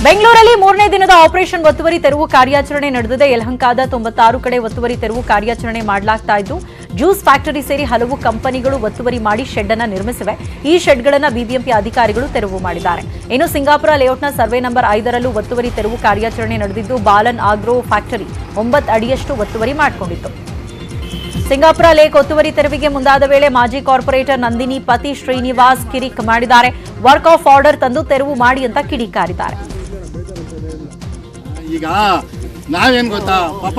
ಬೆಂಗಳೂರಲ್ಲಿ ಮೂರನೇ ದಿನದ ಆಪರೇಷನ್ ಒತ್ತುವರಿ ತೆರವು ಕಾರ್ಯಾಚರಣೆ ನಡೆದಿದೆ. ಯಲಹಂಕದ 96 ಕಡೆ ಒತ್ತುವರಿ ತೆರವು ಕಾರ್ಯಾಚರಣೆ ಮಾಡಲಾಗ್ತಾ ಇದ್ದು, ಜ್ಯೂಸ್ ಫ್ಯಾಕ್ಟರಿ ಸೇರಿ ಹಲವು ಕಂಪನಿಗಳು ಒತ್ತುವರಿ ಮಾಡಿ ಶೆಡ್ ಅನ್ನು ನಿರ್ಮಿಸಿವೆ. ಈ ಶೆಡ್ಗಳನ್ನು ಬಿಬಿಎಂಪಿ ಅಧಿಕಾರಿಗಳು ತೆರವು ಮಾಡಿದ್ದಾರೆ. ಇನ್ನು ಸಿಂಗಾಪುರ ಲೇಔಟ್ನ ಸರ್ವೆ ನಂಬರ್ 5ರಲ್ಲೂ ಒತ್ತುವರಿ ತೆರವು ಕಾರ್ಯಾಚರಣೆ ನಡೆದಿದ್ದು, ಬಾಲನ್ ಆಗ್ರೋ ಫ್ಯಾಕ್ಟರಿ 9 ಅಡಿಯಷ್ಟು ಒತ್ತುವರಿ ಮಾಡಿಕೊಂಡಿತ್ತು. ಸಿಂಗಾಪುರ ಲೇಕ್ ಒತ್ತುವರಿ ತೆರವಿಗೆ ಮುಂದಾದ ವೇಳೆ ಮಾಜಿ ಕಾರ್ಪೊರೇಟರ್ ನಂದಿನಿ ಪತಿ ಶ್ರೀನಿವಾಸ್ ಕಿರಿಕ್ ಮಾಡಿದ್ದಾರೆ. ವರ್ಕ್ ಆಫ್ ಆರ್ಡರ್ ತಂದು ತೆರವು ಮಾಡಿ ಅಂತ ಕಿಡಿಕಾರಿದ್ದಾರೆ. ಈಗ ನಾವೇನ್ ಗೊತ್ತಾ, ಪಾಪ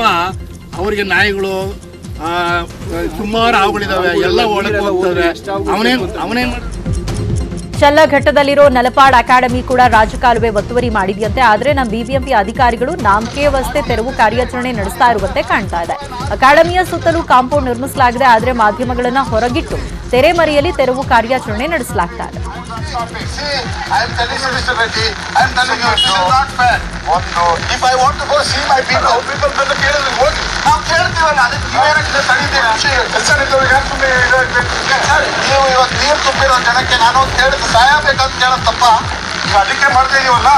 ಅವರಿಗೆ ನಾಯಿಗಳು ಸುಮಾರು ಹಾವುಗಳಿದಾವೆ, ಎಲ್ಲ ಒಳಗೆ ಹೋಗ್ತವೆ. ಅವನೇ ಚಲ್ಲಘಟ್ಟದಲ್ಲಿರೋ ನಲಪಾಡ್ ಅಕಾಡೆಮಿ ಕೂಡ ರಾಜಕಾಲುವೆ ಒತ್ತುವರಿ ಮಾಡಿದೆಯಂತೆ. ಆದರೆ ನಮ್ಮ ಬಿಬಿಎಂಪಿ ಅಧಿಕಾರಿಗಳು ನಾಮಕೇವಷ್ಟೇ ತೆರವು ಕಾರ್ಯಾಚರಣೆ ನಡೆಸ್ತಾ ಇರುವಂತೆ ಕಾಣ್ತಾ ಇದೆ. ಅಕಾಡೆಮಿಯ ಸುತ್ತಲೂ ಕಾಂಪೌಂಡ್ ನಿರ್ಮಿಸಲಾಗಿದೆ, ಆದರೆ ಮಾಧ್ಯಮಗಳನ್ನ ಹೊರಗಿಟ್ಟು ತೆರೆಮರೆಯಲ್ಲಿ ತೆರವು ಕಾರ್ಯಾಚರಣೆ ನಡೆಸಲಾಗ್ತಾ ಇದೆ. ಜನಕ್ಕೆ ನಾನು ಕೇಳಿದ್ದು ಸಹಾಯ ಬೇಕಂತ ಕೇಳತ್ತಪ್ಪ, ಅದಕ್ಕೆ ಮಾಡ್ತಾ ಇದೀವಲ್ಲ,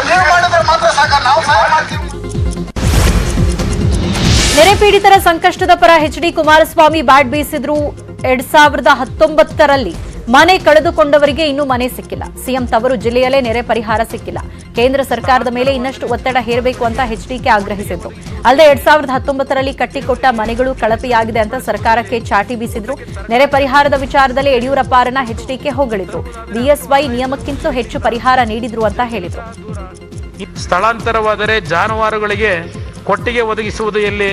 ನೀವು ಮಾಡಿದ್ರೆ ಮಾತ್ರ ಸಾಕ, ನಾವು ಸಹಾಯ ಮಾಡ್ತೀವಿ. ನೆರೆ ಪೀಡಿತರ ಸಂಕಷ್ಟದ ಪರ ಎಚ್.ಡಿ. ಕುಮಾರಸ್ವಾಮಿ ಬ್ಯಾಟ್ ಬೀಸಿದ್ರು. 2019ರಲ್ಲಿ ಮನೆ ಕಳೆದುಕೊಂಡವರಿಗೆ ಇನ್ನೂ ಮನೆ ಸಿಕ್ಕಿಲ್ಲ. ಸಿಎಂ ತವರು ಜಿಲ್ಲೆಯಲ್ಲೇ ನೆರೆ ಪರಿಹಾರ ಸಿಕ್ಕಿಲ್ಲ. ಕೇಂದ್ರ ಸರ್ಕಾರದ ಮೇಲೆ ಇನ್ನಷ್ಟು ಒತ್ತಡ ಹೇರಬೇಕು ಅಂತ ಎಚ್ಡಿಕೆ ಆಗ್ರಹಿಸಿದ್ರು. ಅಲ್ಲದೆ 2019ರಲ್ಲಿ ಕಟ್ಟಿಕೊಟ್ಟ ಮನೆಗಳು ಕಳಪೆಯಾಗಿದೆ ಅಂತ ಸರ್ಕಾರಕ್ಕೆ ಚಾಟಿ ಬೀಸಿದ್ರು. ನೆರೆ ಪರಿಹಾರದ ವಿಚಾರದಲ್ಲಿ ಯಡಿಯೂರಪ್ಪ ಅವರನ್ನ ಎಚ್ಡಿಕೆ ಹೊಗಳಿದ್ರು. ಬಿಎಸ್ವೈ ನಿಯಮಕ್ಕಿಂತ ಹೆಚ್ಚು ಪರಿಹಾರ ನೀಡಿದ್ರು ಅಂತ ಹೇಳಿದ್ರು. ಸ್ಥಳಾಂತರವಾದರೆ ಜಾನುವಾರುಗಳಿಗೆ ಕೊಟ್ಟಿಗೆ ಒದಗಿಸುವುದು ಎಲ್ಲಿ,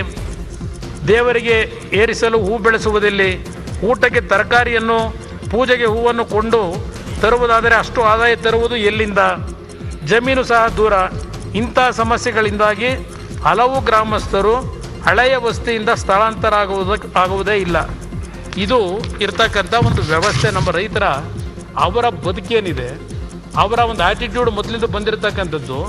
ದೇವರಿಗೆ ಏರಿಸಲು ಹೂ ಬೆಳೆಸುವುದೆಲ್ಲಿ, ಊಟಕ್ಕೆ ತರಕಾರಿಯನ್ನು ಪೂಜೆಗೆ ಹೂವನ್ನು ಕೊಂಡು ತರುವುದಾದರೆ ಅಷ್ಟು ಆದಾಯ ತರುವುದು ಎಲ್ಲಿಂದ, ಜಮೀನು ಸಹ ದೂರ. ಇಂಥ ಸಮಸ್ಯೆಗಳಿಂದಾಗಿ ಹಲವು ಗ್ರಾಮಸ್ಥರು ಹಳೆಯ ವಸತಿಯಿಂದ ಸ್ಥಳಾಂತರ ಆಗುವುದೇ ಇಲ್ಲ. ಇದು ಇರ್ತಕ್ಕಂಥ ಒಂದು ವ್ಯವಸ್ಥೆ. ನಮ್ಮ ರೈತರ ಅವರ ಬದುಕೇನಿದೆ, ಅವರ ಒಂದು ಆಟಿಟ್ಯೂಡ್ ಮೊದಲಿಂದ ಬಂದಿರತಕ್ಕಂಥದ್ದು.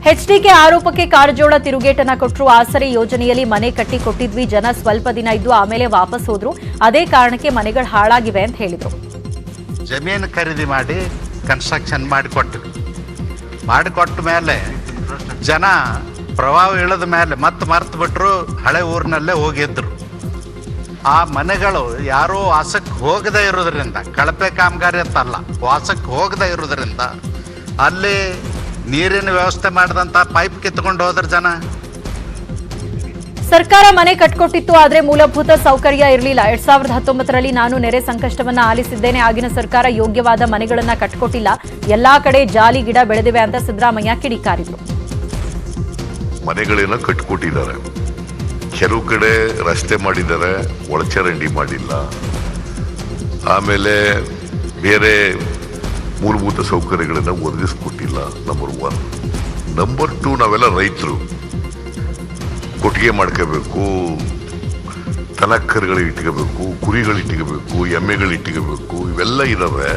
ಎಚ್ಡಿಕೆ ಆರೋಪಕ್ಕೆ ಕಾರಜೋಳ ತಿರುಗೇಟನ್ನ ಕೊಟ್ಟರು. ಆಸರೆ ಯೋಜನೆಯಲ್ಲಿ ಮನೆ ಕಟ್ಟಿ ಕೊಟ್ಟಿದ್ವಿ, ಜನ ಸ್ವಲ್ಪ ದಿನ ಇದ್ದು ಆಮೇಲೆ ವಾಪಸ್ ಹೋದ್ರು, ಅದೇ ಕಾರಣಕ್ಕೆ ಮನೆಗಳು ಹಾಳಾಗಿವೆ ಅಂತ ಹೇಳಿದ್ರು. ಜಮೀನು ಖರೀದಿ ಮಾಡಿ ಕನ್ಸ್ಟ್ರಕ್ಷನ್ ಮಾಡಿಕೊಟ್ಟ ಮೇಲೆ ಜನ ಪ್ರವಾಹ ಇಳಿದ ಮೇಲೆ ಮತ್ತೆ ಮರ್ತು ಬಿಟ್ರು, ಹಳೆ ಊರಿನಲ್ಲೇ ಹೋಗಿದ್ರು. ಆ ಮನೆಗಳು ಯಾರೂ ವಾಸಕ್ಕೆ ಹೋಗದೇ ಇರೋದ್ರಿಂದ, ಕಳಪೆ ಕಾಮಗಾರಿ ಅಂತಲ್ಲ, ವಾಸಕ್ಕೆ ಹೋಗದೇ ಇರೋದ್ರಿಂದ ಅಲ್ಲಿ ನೀರಿನ ವ್ಯವಸ್ಥೆ ಮಾಡಿದಂತ ಪೈಪ್ ಕಿತ್ಕೊಂಡು ಹೋದ್ರ ಜನ. ಸರ್ಕಾರ ಮನೆ ಕಟ್ಕೊಟ್ಟಿತ್ತು, ಆದ್ರೆ ಮೂಲಭೂತ ಸೌಕರ್ಯ ಇರಲಿಲ್ಲ. 2019ರಲ್ಲಿ ನಾನು ನೆರೆ ಸಂಕಷ್ಟವನ್ನ ಆಲಿಸಿದ್ದೇನೆ. ಆಗಿನ ಸರ್ಕಾರ ಯೋಗ್ಯವಾದ ಮನೆಗಳನ್ನ ಕಟ್ಕೊಟ್ಟಿಲ್ಲ, ಎಲ್ಲಾ ಕಡೆ ಜಾಲಿ ಗಿಡ ಬೆಳೆದಿವೆ ಅಂತ ಸಿದ್ದರಾಮಯ್ಯ ಕಿಡಿಕಾರಿದ್ರು. ಮನೆಗಳನ್ನ ಕಟ್ಕೊಟ್ಟಿದ್ದಾರೆ, ಕೆಲವು ಕಡೆ ರಸ್ತೆ ಮಾಡಿದ್ದಾರೆ, ಒಳಚರಂಡಿ ಮಾಡಿಲ್ಲ. ಆಮೇಲೆ ಬೇರೆ ಮೂಲಭೂತ ಸೌಕರ್ಯಗಳನ್ನು ಒದಗಿಸ್ಕೊಟ್ಟಿಲ್ಲ. ನಂಬರ್ 1. ನಂಬರ್ 2, ನಾವೆಲ್ಲ ರೈತರು, ಕೊಟ್ಟಿಗೆ ಮಾಡ್ಕೋಬೇಕು, ದನಕರುಗಳು ಇಟ್ಕೋಬೇಕು, ಕುರಿಗಳು ಇಟ್ಕೋಬೇಕು, ಎಮ್ಮೆಗಳು ಇಟ್ಕೋಬೇಕು, ಇವೆಲ್ಲ ಇದಾವೆ.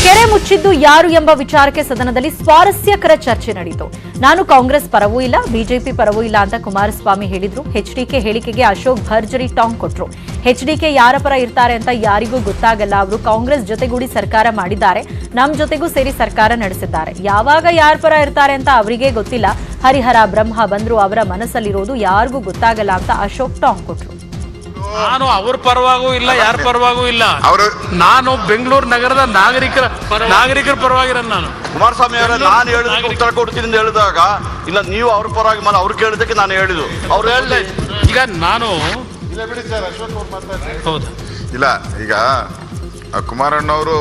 ಕೆರೆ ಮುಚ್ಚಿದ್ದು ಯಾರು ಎಂಬ ವಿಚಾರಕ್ಕೆ ಸದನದಲ್ಲಿ ಸ್ವಾರಸ್ಯಕರ ಚರ್ಚೆ ನಡೆಯಿತು. ನಾನು ಕಾಂಗ್ರೆಸ್ ಪರವೂ ಇಲ್ಲ, ಬಿಜೆಪಿ ಪರವೂ ಇಲ್ಲ ಅಂತ ಕುಮಾರಸ್ವಾಮಿ ಹೇಳಿದ್ರು. ಎಚ್ಡಿಕೆ ಹೇಳಿಕೆಗೆ ಅಶೋಕ್ ಭರ್ಜರಿ ಟಾಂಗ್ ಕೊಟ್ರು. ಎಚ್ಡಿಕೆ ಯಾರ ಪರ ಇರ್ತಾರೆ ಅಂತ ಯಾರಿಗೂ ಗೊತ್ತಾಗಲ್ಲ. ಅವರು ಕಾಂಗ್ರೆಸ್ ಜೊತೆಗೂಡಿ ಸರ್ಕಾರ ಮಾಡಿದ್ದಾರೆ, ನಮ್ ಜೊತೆಗೂ ಸೇರಿ ಸರ್ಕಾರ ನಡೆಸಿದ್ದಾರೆ. ಯಾವಾಗ ಯಾರ ಪರ ಇರ್ತಾರೆ ಅಂತ ಅವರಿಗೆ ಗೊತ್ತಿಲ್ಲ. ಹರಿಹರ ಬ್ರಹ್ಮ ಬಂದ್ರು, ಅವರ ಮನಸ್ಸಲ್ಲಿರೋದು ಯಾರಿಗೂ ಗೊತ್ತಾಗಲ್ಲ ಅಂತ ಅಶೋಕ್ ಟಾಂಗ್ ಕೊಟ್ರು. ನಾನು ಅವ್ರ ಪರವಾಗೂ ಇಲ್ಲ, ಯಾರ ಪರವಾಗೂ ಇಲ್ಲ. ನಾನು ಬೆಂಗಳೂರು ನಗರದ ನಾಗರಿಕರ ಪರವಾಗಿರೋದು. ನಾನು ಕುಮಾರಸ್ವಾಮಿ ಅವರ ನಾನು ಹೇಳಿದ ಉತ್ತರ ಕೊಡ್ತೀನಿ ಅಂತ ಹೇಳಿದಾಗ, ಇಲ್ಲ ನೀವು ಅವ್ರ ಪರವಾಗಿ ಮಾಡಿ ಅವ್ರು ಕೇಳಿದಕ್ಕೆ ನಾನು ಹೇಳಿದ್ದು. ಅವ್ರು ಹೇಳಿ ಈಗ ನಾನು ಹೌದು ಇಲ್ಲ, ಈಗ ಕುಮಾರಣ್ಣವರು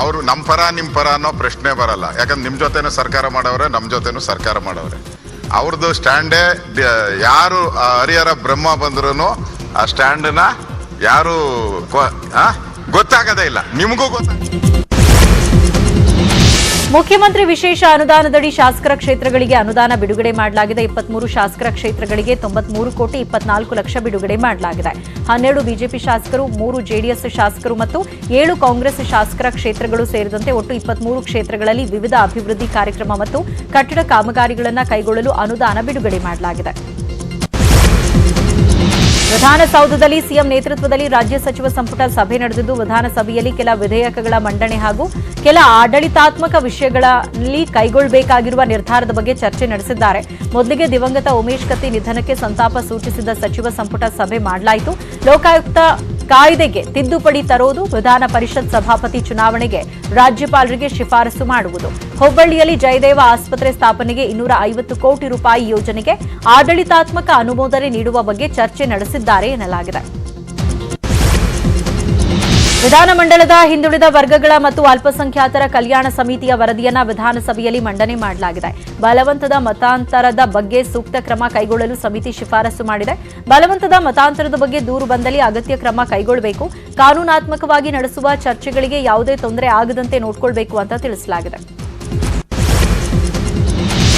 ಅವರು ನಮ್ಮ ಪರ ನಿಮ್ಮ ಪರ ಅನ್ನೋ ಪ್ರಶ್ನೆ ಬರಲ್ಲ. ಯಾಕಂದ್ರೆ ನಿಮ್ಮ ಜೊತೆನೂ ಸರ್ಕಾರ ಮಾಡವ್ರೆ, ನಮ್ಮ ಜೊತೆನೂ ಸರ್ಕಾರ ಮಾಡವ್ರೆ. ಅವ್ರದ್ದು ಸ್ಟ್ಯಾಂಡೇ ಯಾರು ಹರಿಹರ ಬ್ರಹ್ಮ ಬಂದ್ರು ಆ ಸ್ಟ್ಯಾಂಡನ್ನ ಯಾರು ಗೊತ್ತಾಗದೇ ಇಲ್ಲ, ನಿಮಗೂ ಮುಖ್ಯಮಂತ್ರಿ ವಿಶೇಷ ಅನುದಾನದಡಿ ಶಾಸಕರ ಕ್ಷೇತ್ರಗಳಿಗೆ ಅನುದಾನ ಬಿಡುಗಡೆ ಮಾಡಲಾಗಿದೆ. 23 ಶಾಸಕರ ಕ್ಷೇತ್ರಗಳಿಗೆ 93 ಕೋಟಿ 24 ಲಕ್ಷ ಬಿಡುಗಡೆ ಮಾಡಲಾಗಿದೆ. 12 ಬಿಜೆಪಿ ಶಾಸಕರು, 3 ಜೆಡಿಎಸ್ ಶಾಸಕರು ಮತ್ತು 7 ಕಾಂಗ್ರೆಸ್ ಶಾಸಕರ ಕ್ಷೇತ್ರಗಳು ಸೇರಿದಂತೆ ಒಟ್ಟು 23 ಕ್ಷೇತ್ರಗಳಲ್ಲಿ ವಿವಿಧ ಅಭಿವೃದ್ಧಿ ಕಾರ್ಯಕ್ರಮ ಮತ್ತು ಕಟ್ಟಡ ಕಾಮಗಾರಿಗಳನ್ನು ಕೈಗೊಳ್ಳಲು ಅನುದಾನ ಬಿಡುಗಡೆ ಮಾಡಲಾಗಿದೆ. ವಿಧಾನಸೌಧದಲ್ಲಿ ಸಿಎಂ ನೇತೃತ್ವದಲ್ಲಿ ರಾಜ್ಯ ಸಚಿವ ಸಂಪುಟ ಸಭೆ ನಡೆದಿದ್ದು ವಿಧಾನಸಭೆಯಲ್ಲಿ ಕೆಲ ವಿಧೇಯಕಗಳ ಮಂಡನೆ ಹಾಗೂ ಕೆಲ ಆಡಳಿತಾತ್ಮಕ ವಿಷಯಗಳಲ್ಲಿ ಕೈಗೊಳ್ಳಬೇಕಾಗಿರುವ ನಿರ್ಧಾರದ ಬಗ್ಗೆ ಚರ್ಚೆ ನಡೆಸಿದ್ದಾರೆ. ಮೊದಲಿಗೆ ದಿವಂಗತ ಉಮೇಶ್ ಕತ್ತಿ ನಿಧನಕ್ಕೆ ಸಂತಾಪ ಸೂಚಿಸಿದ ಸಚಿವ ಸಂಪುಟ ಸಭೆ ಮಾಡಲಾಯಿತು. ಲೋಕಾಯುಕ್ತ ಕಾಯ್ದೆಗೆ ತಿದ್ದುಪಡಿ ತರುವುದು, ವಿಧಾನ ಪರಿಷತ್ ಸಭಾಪತಿ ಚುನಾವಣೆಗೆ ರಾಜ್ಯಪಾಲರಿಗೆ ಶಿಫಾರಸು ಮಾಡುವುದು, ಹುಬ್ಬಳ್ಳಿಯಲ್ಲಿ ಜಯದೇವ ಆಸ್ಪತ್ರೆ ಸ್ಥಾಪನೆಗೆ 250 ಕೋಟಿ ರೂಪಾಯಿ ಯೋಜನೆಗೆ ಆಡಳಿತಾತ್ಮಕ ಅನುಮೋದನೆ ನೀಡುವ ಬಗ್ಗೆ ಚರ್ಚೆ ನಡೆಸಿದ್ದಾರೆ ಎನ್ನಲಾಗಿದೆ. ವಿಧಾನಮಂಡಲದ ಹಿಂದುಳಿದ ವರ್ಗಗಳ ಮತ್ತು ಅಲ್ಪಸಂಖ್ಯಾತರ ಕಲ್ಯಾಣ ಸಮಿತಿಯ ವರದಿಯನ್ನ ವಿಧಾನಸಭೆಯಲ್ಲಿ ಮಂಡನೆ ಮಾಡಲಾಗಿದೆ. ಬಲವಂತದ ಮತಾಂತರದ ಬಗ್ಗೆ ಸೂಕ್ತ ಕ್ರಮ ಕೈಗೊಳ್ಳಲು ಸಮಿತಿ ಶಿಫಾರಸು ಮಾಡಿದೆ. ಬಲವಂತದ ಮತಾಂತರದ ಬಗ್ಗೆ ದೂರು ಬಂದಲ್ಲಿ ಅಗತ್ಯ ಕ್ರಮ ಕೈಗೊಳ್ಳಬೇಕು. ಕಾನೂನಾತ್ಮಕವಾಗಿ ನಡೆಸುವ ಚರ್ಚೆಗಳಿಗೆ ಯಾವುದೇ ತೊಂದರೆ ಆಗದಂತೆ ನೋಡಿಕೊಳ್ಳಬೇಕು ಅಂತ ತಿಳಿಸಲಾಗಿದೆ.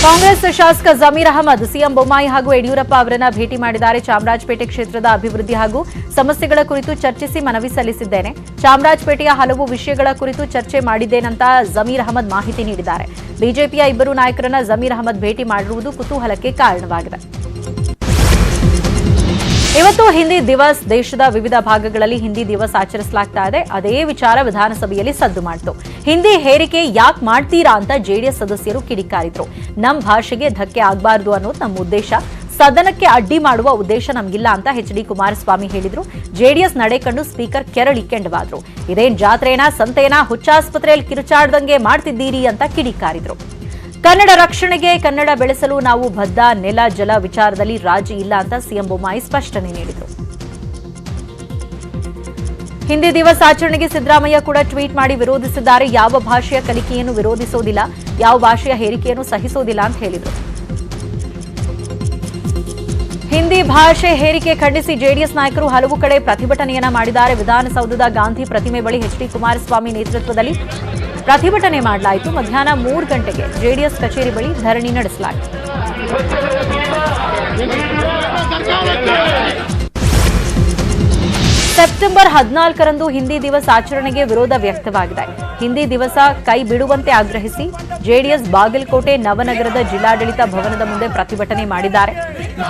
ಕಾಂಗ್ರೆಸ್ ಶಾಸಕ ಜಮೀರ್ ಅಹಮದ್ ಸಿಎಂ ಬೊಮ್ಮಾಯಿ ಹಾಗೂ ಯಡಿಯೂರಪ್ಪ ಅವರನ್ನ ಭೇಟಿ ಮಾಡಿದ್ದಾರೆ. ಚಾಮರಾಜಪೇಟೆ ಕ್ಷೇತ್ರದ ಅಭಿವೃದ್ಧಿ ಹಾಗೂ ಸಮಸ್ಯೆಗಳ ಕುರಿತು ಚರ್ಚಿಸಿ ಮನವಿ ಸಲ್ಲಿಸಿದ್ದೇನೆ. ಚಾಮರಾಜಪೇಟೆಯ ಹಲವು ವಿಷಯಗಳ ಕುರಿತು ಚರ್ಚೆ ಮಾಡಿದ್ದೇನಂತ ಜಮೀರ್ ಅಹಮದ್ ಮಾಹಿತಿ ನೀಡಿದ್ದಾರೆ. ಬಿಜೆಪಿಯ ಇಬ್ಬರು ನಾಯಕರನ್ನ ಜಮೀರ್ ಅಹಮದ್ ಭೇಟಿ ಮಾಡಿರುವುದು ಕುತೂಹಲಕ್ಕೆ ಕಾರಣವಾಗಿದೆ. ಇವತ್ತು ಹಿಂದಿ ದಿವಸ್. ದೇಶದ ವಿವಿಧ ಭಾಗಗಳಲ್ಲಿ ಹಿಂದಿ ದಿವಸ್ ಆಚರಿಸಲಾಗ್ತಾ ಇದೆ. ಅದೇ ವಿಚಾರ ವಿಧಾನಸಭೆಯಲ್ಲಿ ಸದ್ದು ಮಾಡಿತು. ಹಿಂದಿ ಹೇರಿಕೆ ಯಾಕೆ ಮಾಡ್ತೀರಾ ಅಂತ ಜೆಡಿಎಸ್ ಸದಸ್ಯರು ಕಿಡಿಕಾರಿದ್ರು. ನಮ್ಮ ಭಾಷೆಗೆ ಧಕ್ಕೆ ಆಗಬಾರದು ಅನ್ನೋದು ನಮ್ಮ ಉದ್ದೇಶ. ಸದನಕ್ಕೆ ಅಡ್ಡಿ ಮಾಡುವ ಉದ್ದೇಶ ನಮಗಿಲ್ಲ ಅಂತ ಎಚ್.ಡಿ. ಕುಮಾರಸ್ವಾಮಿ ಹೇಳಿದ್ರು. ಜೆಡಿಎಸ್ ನಡೆ ಕಂಡು ಸ್ಪೀಕರ್ ಕೆರಳಿ ಕೆಂಡವಾದ್ರು. ಇದೇನ್ ಜಾತ್ರೆನಾ, ಸಂತೆನಾ, ಹುಚ್ಚಾಸ್ಪತ್ರೆಯಲ್ಲಿ ಕಿರುಚಾಡ್ದಂಗೆ ಮಾಡ್ತಿದ್ದೀರಿ ಅಂತ ಕಿಡಿಕಾರಿದ್ರು. ಕನ್ನಡ ರಕ್ಷಣೆಗೆ, ಕನ್ನಡ ಬೆಳೆಸಲು ನಾವು ಬದ್ಧ. ನೆಲ ಜಲ ವಿಚಾರದಲ್ಲಿ ರಾಜಿ ಇಲ್ಲ ಅಂತ ಸಿಎಂ ಬೊಮ್ಮಾಯಿ ಸ್ಪಷ್ಟನೆ ನೀಡಿದರು. ಹಿಂದಿ ದಿವಸ್ ಆಚರಣೆಗೆ ಸಿದ್ದರಾಮಯ್ಯ ಕೂಡ ಟ್ವೀಟ್ ಮಾಡಿ ವಿರೋಧಿಸಿದ್ದಾರೆ. ಯಾವ ಭಾಷೆಯ ಕಲಿಕೆಯನ್ನು ವಿರೋಧಿಸೋದಿಲ್ಲ, ಯಾವ ಭಾಷೆಯ ಹೇರಿಕೆಯನ್ನು ಸಹಿಸೋದಿಲ್ಲ ಅಂತ ಹೇಳಿದರು. ಹಿಂದಿ ಭಾಷೆ ಹೇರಿಕೆ ಖಂಡಿಸಿ ಜೆಡಿಎಸ್ ನಾಯಕರು ಹಲವು ಕಡೆ ಪ್ರತಿಭಟನೆಯನ್ನ ಮಾಡಿದ್ದಾರೆ. ವಿಧಾನಸೌಧದ ಗಾಂಧಿ ಪ್ರತಿಮೆ ಬಳಿ ಎಚ್.ಡಿ. ಕುಮಾರಸ್ವಾಮಿ ನೇತೃತ್ವದಲ್ಲಿ ಪ್ರತಿಭಟನೆ ಮಾಡಲಾಯಿತು. ಮಧ್ಯಾಹ್ನ 3 ಗಂಟೆಗೆ ಜೆಡಿಎಸ್ ಕಚೇರಿ ಬಳಿ ಧರಣಿ ನಡೆಸಲಾಯಿತು. ಸೆಪ್ಟೆಂಬರ್ 14ರಂದು ಹಿಂದಿ ದಿವಸ್ ಆಚರಣೆಗೆ ವಿರೋಧ ವ್ಯಕ್ತವಾಗಿದೆ. ಹಿಂದಿ ದಿವಸ ಕೈ ಬಿಡುವಂತೆ ಆಗ್ರಹಿಸಿ ಜೆಡಿಎಸ್ ಬಾಗಲಕೋಟೆ ನವನಗರದ ಜಿಲ್ಲಾಡಳಿತ ಭವನದ ಮುಂದೆ ಪ್ರತಿಭಟನೆ ಮಾಡಿದ್ದಾರೆ.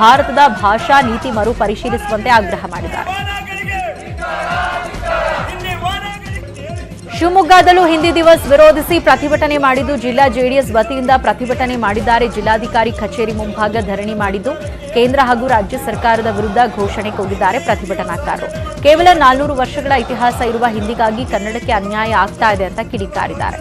ಭಾರತದ ಭಾಷಾ ನೀತಿ ಮರು ಪರಿಶೀಲಿಸುವಂತೆ ಆಗ್ರಹ ಮಾಡಿದ್ದಾರೆ. ಶಿವಮೊಗ್ಗದಲ್ಲೂ ಹಿಂದಿ ದಿವಸ್ ವಿರೋಧಿಸಿ ಪ್ರತಿಭಟನೆ ಮಾಡಿದ್ದು ಜಿಲ್ಲಾ ಜೆಡಿಎಸ್ ವತಿಯಿಂದ ಪ್ರತಿಭಟನೆ ಮಾಡಿದ್ದಾರೆ. ಜಿಲ್ಲಾಧಿಕಾರಿ ಕಚೇರಿ ಮುಂಭಾಗ ಧರಣಿ ಮಾಡಿದ್ದು ಕೇಂದ್ರ ಹಾಗೂ ರಾಜ್ಯ ಸರ್ಕಾರದ ವಿರುದ್ಧ ಘೋಷಣೆ ಕೂಗಿದ್ದಾರೆ ಪ್ರತಿಭಟನಾಕಾರರು. ಕೇವಲ 400 ವರ್ಷಗಳ ಇತಿಹಾಸ ಇರುವ ಹಿಂದಿಗಾಗಿ ಕನ್ನಡಕ್ಕೆ ಅನ್ಯಾಯ ಆಗ್ತಾ ಇದೆ ಅಂತ ಕಿಡಿಕಾರಿದ್ದಾರೆ.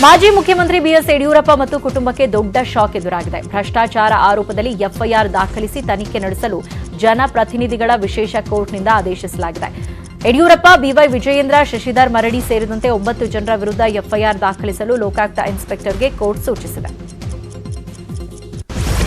ಮಾಜಿ ಮುಖ್ಯಮಂತ್ರಿ ಬಿಎಸ್ ಯಡಿಯೂರಪ್ಪ ಮತ್ತು ಕುಟುಂಬಕ್ಕೆ ದೊಡ್ಡ ಶಾಕ್ ಎದುರಾಗಿದೆ. ಭ್ರಷ್ಟಾಚಾರ ಆರೋಪದಲ್ಲಿ ಎಫ್ಐಆರ್ ದಾಖಲಿಸಿ ತನಿಖೆ ನಡೆಸಲು ಜನಪ್ರತಿನಿಧಿಗಳ ವಿಶೇಷ ಕೋರ್ಟ್ನಿಂದ ಆದೇಶಿಸಲಾಗಿದೆ. ಯಡಿಯೂರಪ್ಪ, ಬಿವೈ ವಿಜಯೇಂದ್ರ, ಶಶಿಧರ್ ಮರಡಿ ಸೇರಿದಂತೆ 9 ಜನರ ವಿರುದ್ಧ ಎಫ್ಐಆರ್ ದಾಖಲಿಸಲು ಲೋಕಾಯುಕ್ತ ಇನ್ಸ್ಪೆಕ್ಟರ್ಗೆ ಕೋರ್ಟ್ ಸೂಚಿಸಿದೆ.